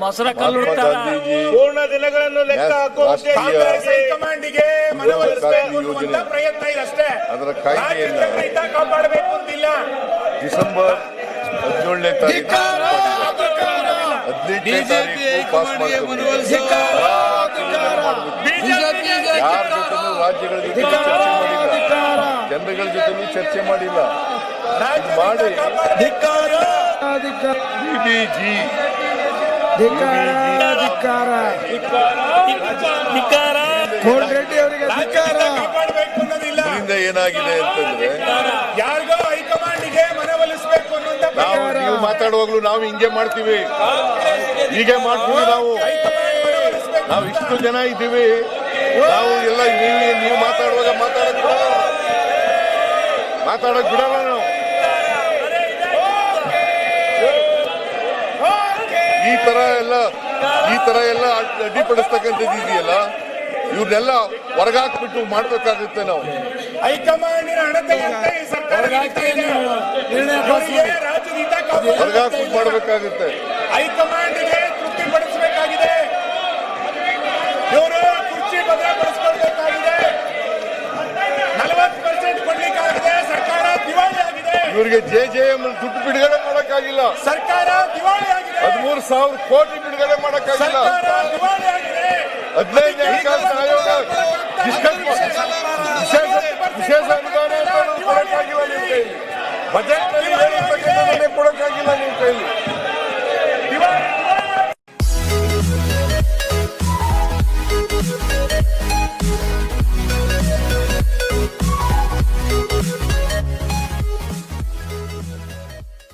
ಮೊಸರ ಕಲ್ಲು ಪೂರ್ಣ ದಿನಗಳನ್ನು ಲೆಕ್ಕ ಹಾಕುವಂತೆ ಹೈಕಮಾಂಡಿಗೆ ಮನವೊಲಿಸುವಂತ ಪ್ರಯತ್ನ ಇದೆ ಅಷ್ಟೇ. ಅದರ ಕಾಯ್ದೆಯನ್ನ ಕಾಪಾಡಬೇಕು ಅಂತಿಲ್ಲ. ಡಿಸೆಂಬರ್ 17ನೇ ತಾರೀಕು 18ನೇ ತಾರೀಕು ಪಾಸ್ ಮಾಡಬೇಕು. ಯಾರ ಜೊತೆ ರಾಜ್ಯಗಳ ಜೊತೆ ಚರ್ಚೆ ಮಾಡಿಲ್ಲ, ಜನರುಗಳ ಜೊತೆ ಚರ್ಚೆ ಮಾಡಿಲ್ಲ. ಮಾಡಿ ಇದರಿಂದ ಏನಾಗಿದೆ ಅಂತಂದ್ರೆ ಯಾರಿಗೋ ಹೈಕಮಾಂಡಿಗೆ ಮನವೊಲಿಸಬೇಕು ಅನ್ನುವಂತ ನೀವು ಮಾತಾಡುವಾಗ್ಲೂ ನಾವು ಹಿಂಗೆ ಮಾಡ್ತೀವಿ, ಹೀಗೆ ಮಾಡ್ತೀವಿ. ನಾವು ಇಷ್ಟು ಜನ ಇದ್ದೀವಿ, ನಾವು ಎಲ್ಲ ನೀವು ಮಾತಾಡುವಾಗ ಮಾತಾಡಕ್ ಬಿಡಲ್ಲ ನಾವು. ಈ ತರ ಎಲ್ಲ ಅಡ್ಡಿಪಡಿಸ್ತಕ್ಕಂಥದ್ದು ಇದೆಯಲ್ಲ, ಇವ್ರನ್ನೆಲ್ಲ ಹೊರಗಾಕ್ಬಿಟ್ಟು ಮಾಡ್ಬೇಕಾಗುತ್ತೆ. ನಾವು ಹೈಕಮಾಂಡಿನ ಹೊರಗಾಕ್ಬಿಟ್ಟು ಮಾಡ್ಬೇಕಾಗುತ್ತೆ. ಹೈಕಮಾಂಡಿಗೆ ತೃಪ್ತಿಪಡಿಸಬೇಕಾಗಿದೆ. ಇವರು ಕುರ್ಚಿ ಭದ್ರಪಡಿಸಿಕೊಳ್ಬೇಕಾಗಿದೆ. 40% ಕೊಡ್ಲಿಕ್ಕಾಗಿದೆ. ಸರ್ಕಾರ ದಿವಾಳಿ ಆಗಿದೆ. ಇವರಿಗೆ JJM ದುಡ್ಡು ಬಿಡುಗಡೆ ಮಾಡಕ್ಕಾಗಿಲ್ಲ. ಸರ್ಕಾರ ದಿವಾಳಿ ಆಗಿದೆ. 13,000 ಕೋಟಿ ಬಿಡುಗಡೆ ಮಾಡಕ್ಕಾಗಿಲ್ಲ. ಸರ್ಕಾರ ದಿವಾಳಿ ಆಗಿದೆ. 15 ಹಣಕಾಸು ಆಯೋಗ ವಿಶೇಷ ಅನುದಾನ ಕೊಡಕ್ಕಾಗಿಲ್ಲ. ನಿಮಗೆ ಬಜೆಟ್